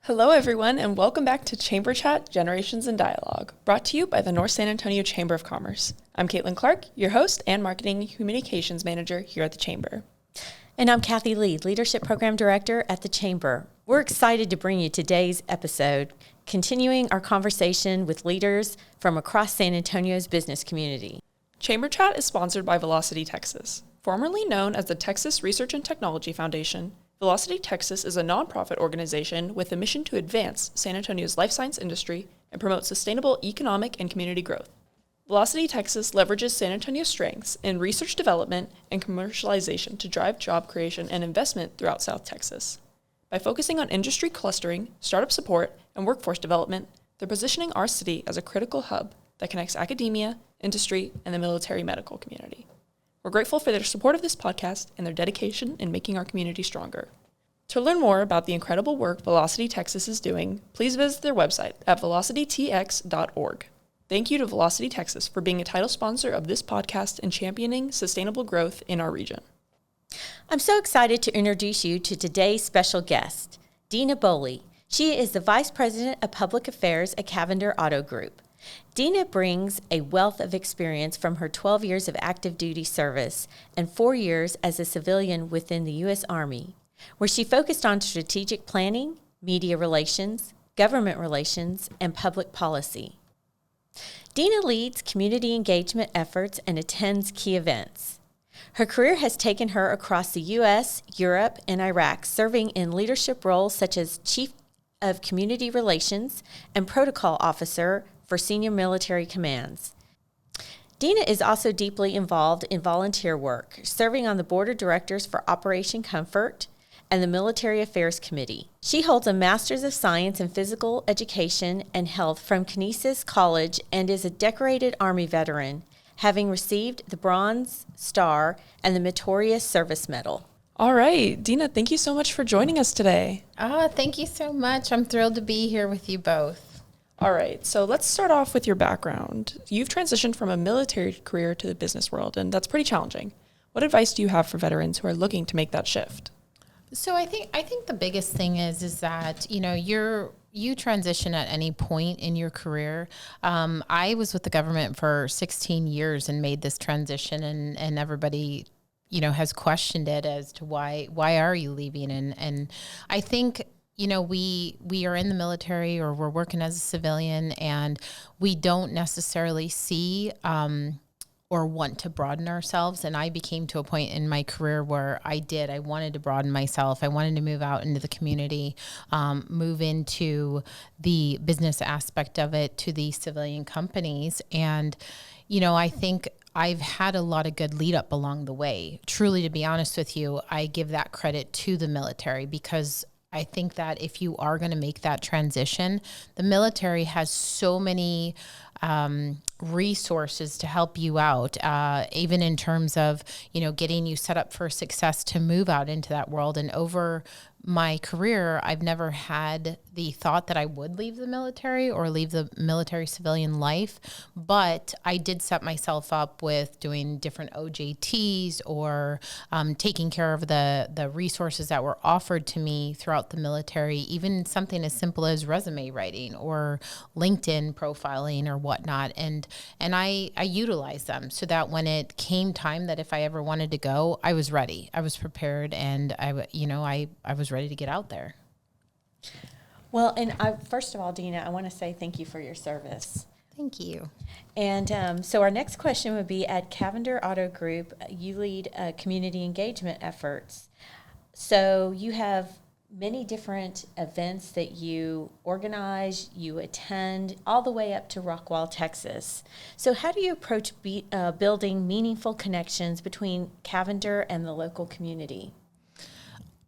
Hello, everyone, and welcome back to Chamber Chat Generations in Dialogue, brought to you by the North San Antonio Chamber of Commerce. I'm Caitlin Clark, your host and Marketing Communications Manager here at the Chamber. And I'm Kathy Lee, Leadership Program Director at the Chamber. We're excited to bring you today's episode, continuing our conversation with leaders from across San Antonio's business community. Chamber Chat is sponsored by Velocity Texas. Formerly known as the Texas Research and Technology Foundation, Velocity Texas is a nonprofit organization with a mission to advance San Antonio's life science industry and promote sustainable economic and community growth. Velocity Texas leverages San Antonio's strengths in research development and commercialization to drive job creation and investment throughout South Texas. By focusing on industry clustering, startup support, and workforce development, they're positioning our city as a critical hub that connects academia, industry, and the military medical community. We're grateful for their support of this podcast and their dedication in making our community stronger. To learn more about the incredible work Velocity Texas is doing, please visit their website at velocitytx.org. Thank you to Velocity Texas for being a title sponsor of this podcast and championing sustainable growth in our region. I'm so excited to introduce you to today's special guest, Dina Boley. She is the Vice President of Public Affairs at Cavender Auto Group. Dina brings a wealth of experience from her 12 years of active duty service and 4 years as a civilian within the U.S. Army, where she focused on strategic planning, media relations, government relations, and public policy. Dina leads community engagement efforts and attends key events. Her career has taken her across the U.S., Europe, and Iraq, serving in leadership roles such as Chief of Community Relations and Protocol Officer for senior military commands. Dina is also deeply involved in volunteer work, serving on the Board of Directors for Operation Comfort and the Military Affairs Committee. She holds a Master's of Science in Physical Education and Health from Canisius College and is a decorated Army veteran, having received the Bronze Star and the Meritorious Service Medal. All right, Dina, thank you so much for joining us today. Thank you so much. I'm thrilled to be here with you both. All right, so let's start off with your background. You've transitioned from a military career to the business world, and that's pretty challenging. What advice do you have for veterans who are looking to make that shift? So I think the biggest thing is that, you transition at any point in your career. I was with the government for 16 years and made this transition, and everybody, has questioned it as to why are you leaving? And I think, we are in the military or we're working as a civilian, and we don't necessarily see or want to broaden ourselves. And I became to a point in my career where I wanted to broaden myself. I wanted to move out into the community, move into the business aspect of it, to the civilian companies. And, I think I've had a lot of good lead up along the way. Truly, to be honest with you, I give that credit to the military, because I think that if you are going to make that transition, the military has so many resources to help you out, even in terms of, getting you set up for success to move out into that world. And over my career, I've never had the thought that I would leave the military or leave the military civilian life, but I did set myself up with doing different OJTs or taking care of the resources that were offered to me throughout the military, even something as simple as resume writing or LinkedIn profiling or whatnot. And I utilized them so that when it came time that if I ever wanted to go, I was ready, I was prepared, and I was ready to get out there. Well, and first of all, Dina, I want to say thank you for your service. Thank you. And so our next question would be, at Cavender Auto Group, you lead community engagement efforts. So you have many different events that you organize, you attend, all the way up to Rockwall, Texas. So how do you approach building meaningful connections between Cavender and the local community?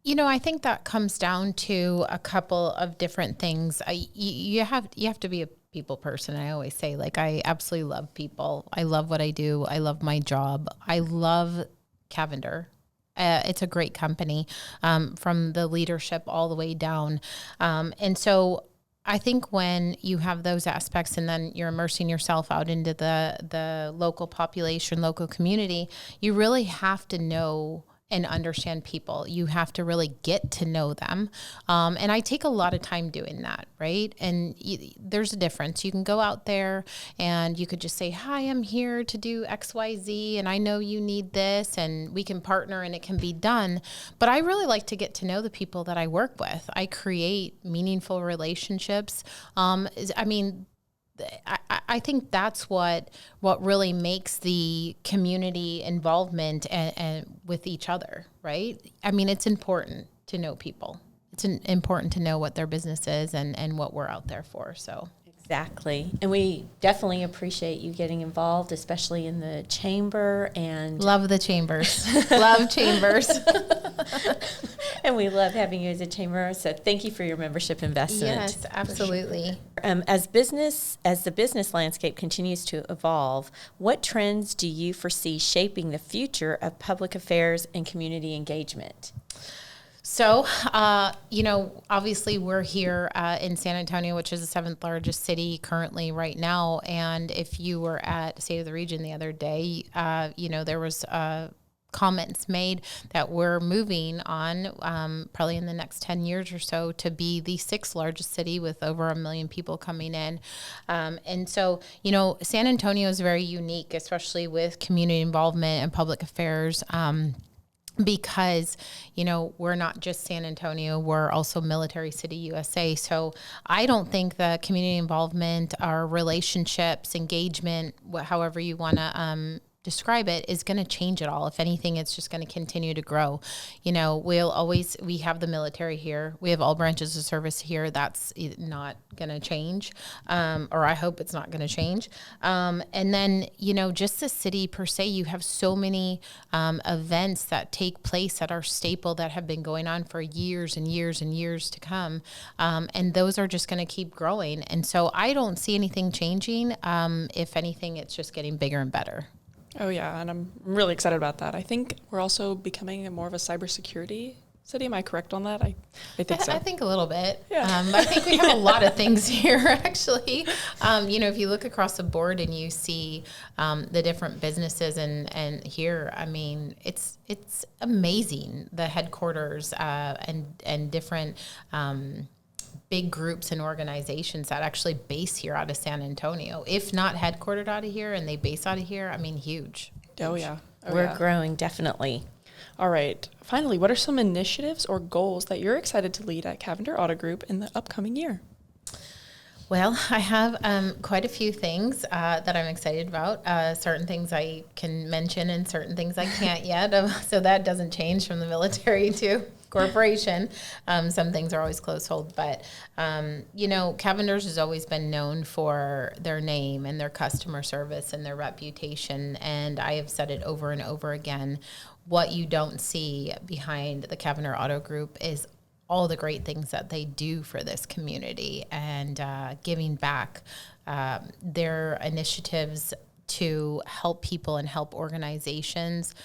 I think that comes down to a couple of different things. You have to be a people person. I always say, I absolutely love people. I love what I do. I love my job. I love Cavender. It's a great company, from the leadership all the way down. And so I think when you have those aspects and then you're immersing yourself out into the local population, local community, you really have to know and understand people. You have to really get to know them. And I take a lot of time doing that, right? And there's a difference. You can go out there and you could just say, hi, I'm here to do XYZ, and I know you need this, and we can partner and it can be done. But I really like to get to know the people that I work with. I create meaningful relationships. I think that's what really makes the community involvement and with each other, right? I mean, it's important to know people. It's important to know what their business is and what we're out there for. So Exactly. And we definitely appreciate you getting involved, especially in the chamber. And love the chambers. Love chambers. And we love having you as a chamber. So thank you for your membership investment. Yes, absolutely. As the business landscape continues to evolve, what trends do you foresee shaping the future of public affairs and community engagement? So, obviously we're here in San Antonio, which is the 7th largest city currently right now. And if you were at State of the Region the other day, there was comments made that we're moving on probably in the next 10 years or so to be the 6th largest city with over 1 million people coming in. And so, San Antonio is very unique, especially with community involvement and public affairs. Because, we're not just San Antonio, we're also Military City, USA. So I don't think the community involvement, our relationships, engagement, however you want to describe it, is going to change at all. If anything, it's just going to continue to grow. We have the military here. We have all branches of service here. That's not going to change, or I hope it's not going to change. And then, just the city per se, you have so many events that take place that are staple that have been going on for years and years and years to come. And those are just going to keep growing. And so I don't see anything changing. If anything, it's just getting bigger and better. Oh, yeah, and I'm really excited about that. I think we're also becoming more of a cybersecurity city. Am I correct on that? I think so. I think a little bit. Yeah. I think we have a lot of things here, actually. If you look across the board and you see the different businesses and here, I mean, it's amazing, the headquarters and different big groups and organizations that actually base here out of San Antonio. If not headquartered out of here and they base out of here, I mean, huge. Oh, yeah. We're growing, definitely. All right. Finally, what are some initiatives or goals that you're excited to lead at Cavender Auto Group in the upcoming year? Well, I have quite a few things that I'm excited about. Certain things I can mention and certain things I can't yet. So that doesn't change from the military to corporation. Some things are always close hold. But, Cavender's has always been known for their name and their customer service and their reputation. And I have said it over and over again. What you don't see behind the Cavender Auto Group is all the great things that they do for this community and giving back. Their initiatives to help people and help organizations.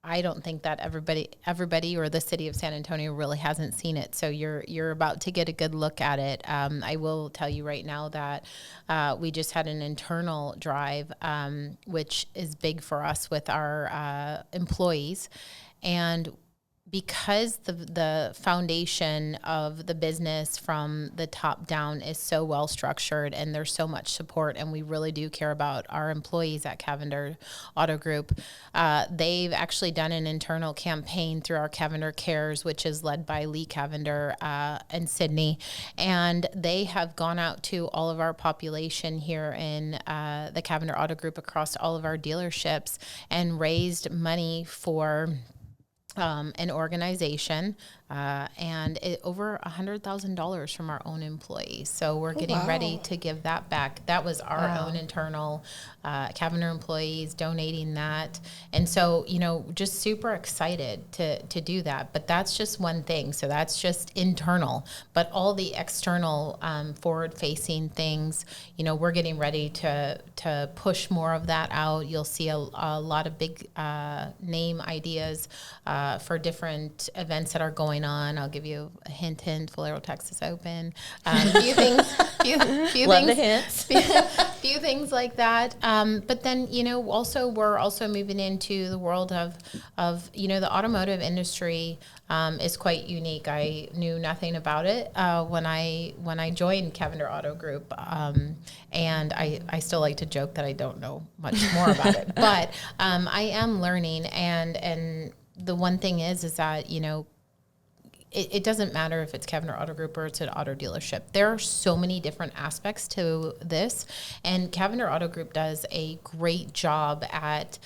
I don't think that everybody or the city of San Antonio really hasn't seen it. So you're about to get a good look at it. I will tell you right now that we just had an internal drive, which is big for us with our employees. And because the foundation of the business from the top down is so well structured and there's so much support, and we really do care about our employees at Cavender Auto Group, they've actually done an internal campaign through our Cavender Cares, which is led by Lee Cavender and Sydney, and they have gone out to all of our population here in the Cavender Auto Group across all of our dealerships and raised money for an organization, and over $100,000 from our own employees. So we're getting ready to give that back. That was our own internal Cavender employees donating that. And so, just super excited to do that. But that's just one thing. So that's just internal. But all the external forward-facing things, we're getting ready to push more of that out. You'll see a lot of big name ideas for different events that are going going on. I'll give you a hint, Valero, Texas Open. Few things, Love the hints. few things like that. But then, also we're also moving into the world of the automotive industry is quite unique. I knew nothing about it when I joined Cavender Auto Group, and I still like to joke that I don't know much more about it, but I am learning. And the one thing is that it doesn't matter if it's Cavender Auto Group or it's an auto dealership. There are so many different aspects to this, and Cavender Auto Group does a great job at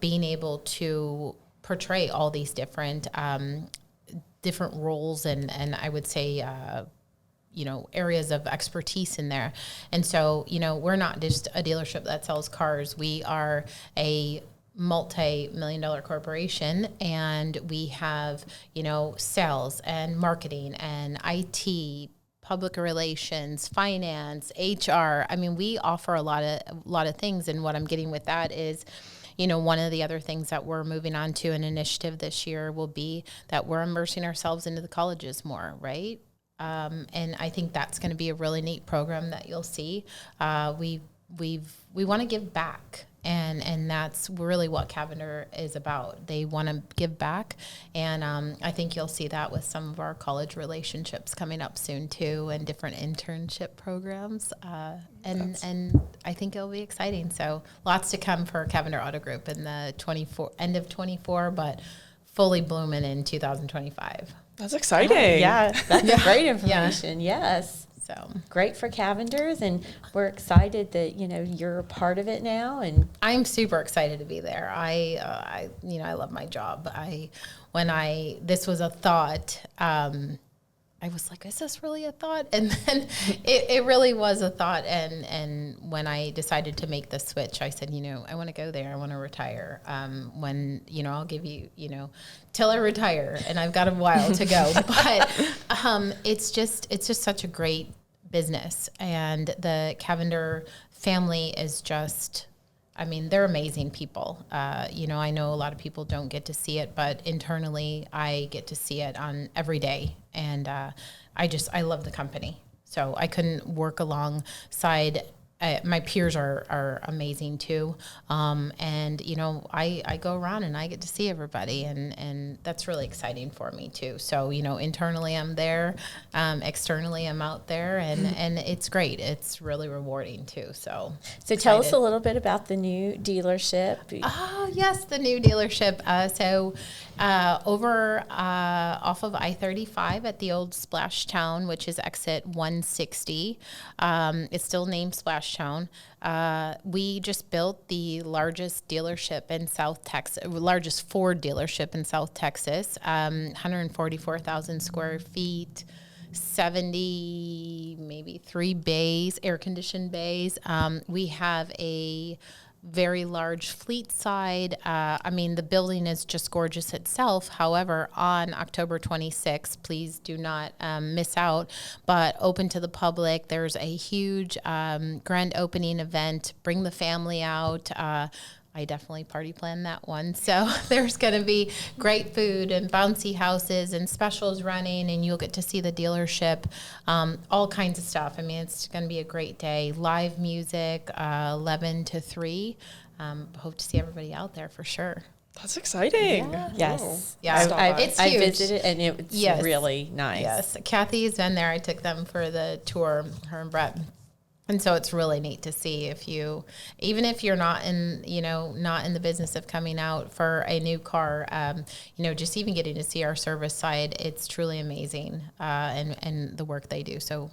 being able to portray all these different roles and I would say areas of expertise in there. And so we're not just a dealership that sells cars. We are a multi-million-dollar corporation, and we have sales and marketing and IT, public relations, finance, HR. I mean, we offer a lot of things, and what I'm getting with that is one of the other things that we're moving on to an initiative this year will be that we're immersing ourselves into the colleges more, right? And I think that's going to be a really neat program that you'll see. We want to give back. And that's really what Cavender is about. They want to give back, and I think you'll see that with some of our college relationships coming up soon too, and different internship programs. And I think it'll be exciting. So lots to come for Cavender Auto Group in the end of 24, but fully blooming in 2025. That's exciting. Yeah, that's great information. Yes. So great for Cavenders, and we're excited that you're a part of it now. And I'm super excited to be there. I love my job. This was a thought. I was like, is this really a thought? And then it really was a thought. And when I decided to make the switch, I said, I want to go there. I want to retire. When I'll give you till I retire, and I've got a while to go. But it's just such a great business, and the Cavender family is just. I mean, they're amazing people. I know a lot of people don't get to see it, but internally, I get to see it on every day, and I love the company. So I couldn't work alongside. My peers are amazing too, and I go around and I get to see everybody, and that's really exciting for me too. So internally I'm there, externally I'm out there, and it's great. It's really rewarding too. So tell us a little bit about the new dealership. Oh yes, the new dealership. Over off of I-35 at the old Splash Town, which is exit 160. It's still named Splash Town. We just built the largest dealership in South Texas, largest Ford dealership in South Texas, 144,000 square feet, 70, maybe 3 bays, air-conditioned bays. We have a very large fleet side. The building is just gorgeous itself. However, on October 26th, please do not miss out, but open to the public. There's a huge grand opening event. Bring the family out. I definitely party planned that one. So there's going to be great food and bouncy houses and specials running, and you'll get to see the dealership, all kinds of stuff. It's going to be a great day. Live music, 11 to 3. Hope to see everybody out there for sure. That's exciting. Yeah. Yes. Oh. Yeah. It's huge. I visited, and it's really nice. Yes. Kathy's been there. I took them for the tour, her and Brett. And so it's really neat to see even if you're not in the business of coming out for a new car, just even getting to see our service side, it's truly amazing, and the work they do. So,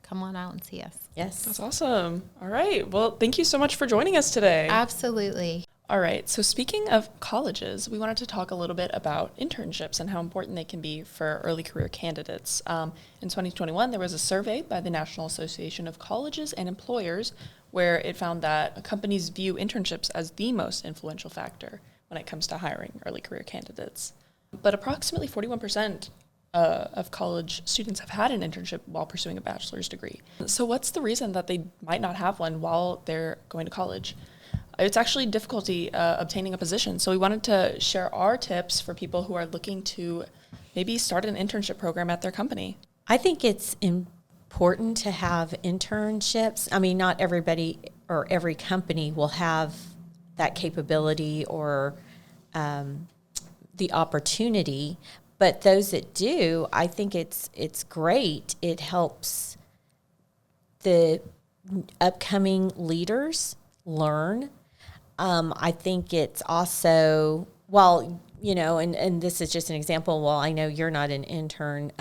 come on out and see us. Yes. That's awesome. All right. Well, thank you so much for joining us today. Absolutely. All right. So speaking of colleges, we wanted to talk a little bit about internships and how important they can be for early career candidates. In 2021, there was a survey by the National Association of Colleges and Employers where it found that companies view internships as the most influential factor when it comes to hiring early career candidates. But approximately 41% of college students have had an internship while pursuing a bachelor's degree. So what's the reason that they might not have one while they're going to college? It's actually difficulty obtaining a position. So we wanted to share our tips for people who are looking to maybe start an internship program at their company. I think it's important to have internships. I mean, not everybody or every company will have that capability or the opportunity, but those that do, I think it's great. It helps the upcoming leaders learn. I think it's also, well, you know, and this is just an example. Well, I know you're not an intern,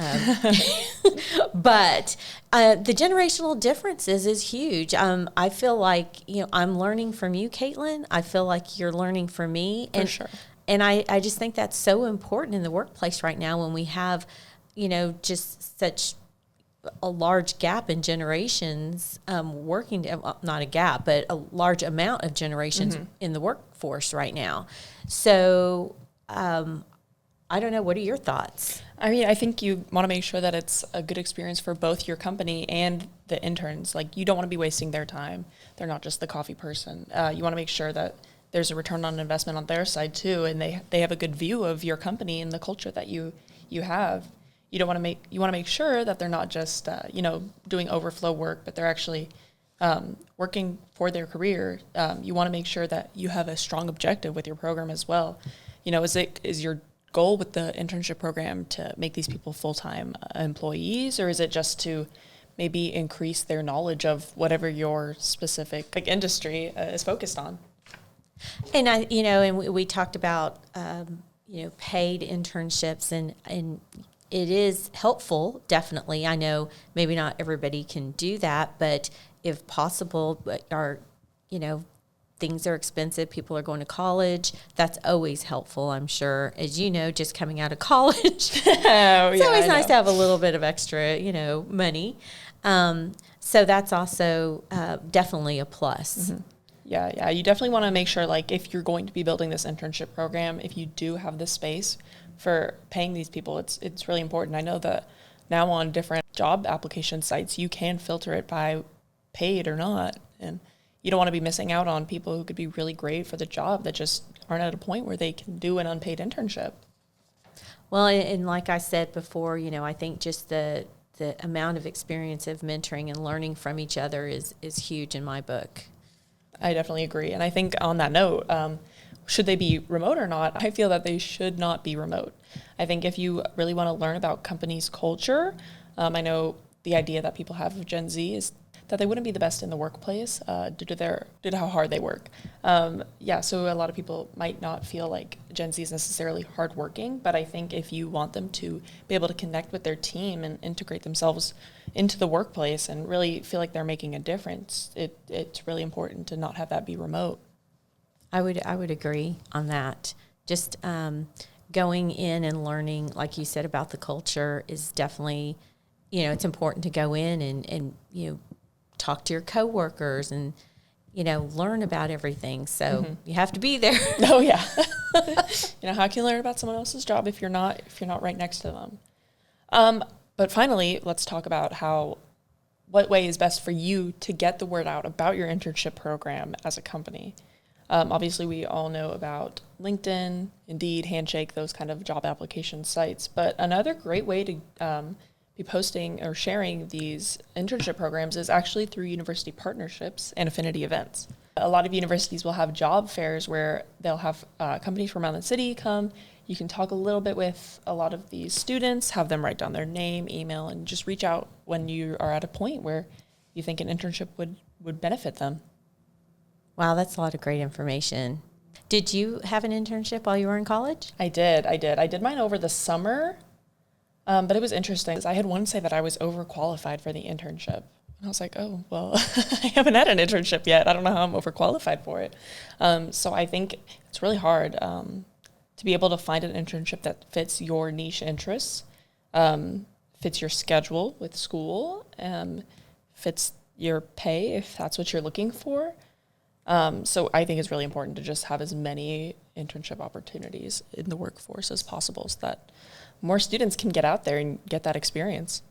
but the generational differences is huge. I feel like, you know, I'm learning from you, Caitlin. I feel like you're learning from me. For sure. And I just think that's so important in the workplace right now when we have, you know, just such a large gap in generations working, not a gap, but a large amount of generations in the workforce right now. So I don't know. What are your thoughts? I mean, I think you want to make sure that it's a good experience for both your company and the interns. Like, you don't want to be wasting their time. They're not just the coffee person. You want to make sure that there's a return on investment on their side too, and they have a good view of your company and the culture that you have. You want to make sure that they're not just doing overflow work, but they're actually working for their career. You want to make sure that you have a strong objective with your program as well. You know, is your goal with the internship program to make these people full-time employees, or is it just to maybe increase their knowledge of whatever your specific industry is focused on? And and we talked about paid internships, and it is helpful, definitely. I know maybe not everybody can do that, but if possible, things are expensive, people are going to college, that's always helpful, I'm sure. As you know, just coming out of college, it's always nice to have a little bit of extra, money. So that's also definitely a plus. Mm-hmm. Yeah. You definitely want to make sure, like, if you're going to be building this internship program, if you do have the space for paying these people, it's really important. I know that now on different job application sites, you can filter it by paid or not. And you don't want to be missing out on people who could be really great for the job that just aren't at a point where they can do an unpaid internship. Well, and like I said before, I think just the amount of experience of mentoring and learning from each other is huge in my book. I definitely agree. And I think on that note, should they be remote or not? I feel that they should not be remote. I think if you really want to learn about companies' culture, I know the idea that people have of Gen Z is that they wouldn't be the best in the workplace due to how hard they work. So a lot of people might not feel like Gen Z is necessarily hardworking, but I think if you want them to be able to connect with their team and integrate themselves into the workplace and really feel like they're making a difference, it's really important to not have that be remote. I would agree on that. Just going in and learning, like you said, about the culture is definitely, it's important to go in and talk to your coworkers and, learn about everything. So you have to be there. Oh yeah. How can you learn about someone else's job if you're not right next to them? But finally, let's talk about what way is best for you to get the word out about your internship program as a company. Obviously, we all know about LinkedIn, Indeed, Handshake, those kind of job application sites. But another great way to be posting or sharing these internship programs is actually through university partnerships and affinity events. A lot of universities will have job fairs where they'll have companies from around the city come. You can talk a little bit with a lot of these students, have them write down their name, email, and just reach out when you are at a point where you think an internship would benefit them. Wow, that's a lot of great information. Did you have an internship while you were in college? I did. I did mine over the summer, but it was interesting. I had one say that I was overqualified for the internship. And I was like, oh, well, I haven't had an internship yet. I don't know how I'm overqualified for it. So I think it's really hard to be able to find an internship that fits your niche interests, fits your schedule with school, fits your pay if that's what you're looking for. So I think it's really important to just have as many internship opportunities in the workforce as possible so that more students can get out there and get that experience.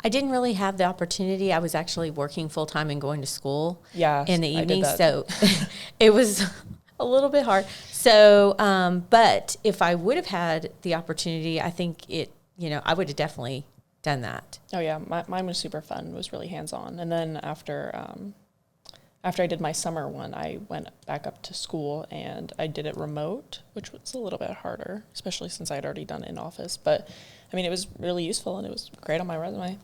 I didn't really have the opportunity. I was actually working full-time and going to school in the evening, so it was a little bit hard. So, but if I would have had the opportunity, I think it I would have definitely done that. Oh yeah, mine was super fun. It was really hands-on. And then after I did my summer one, I went back up to school and I did it remote, which was a little bit harder, especially since I'd already done it in office. But I mean, it was really useful and it was great on my resume.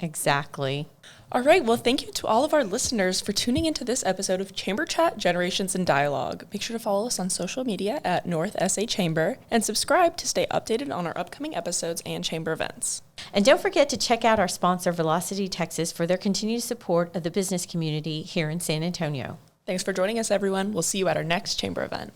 Exactly. All right. Well, thank you to all of our listeners for tuning into this episode of Chamber Chat Generations in Dialogue. Make sure to follow us on social media at North SA Chamber and subscribe to stay updated on our upcoming episodes and chamber events. And don't forget to check out our sponsor, Velocity Texas, for their continued support of the business community here in San Antonio. Thanks for joining us, everyone. We'll see you at our next chamber event.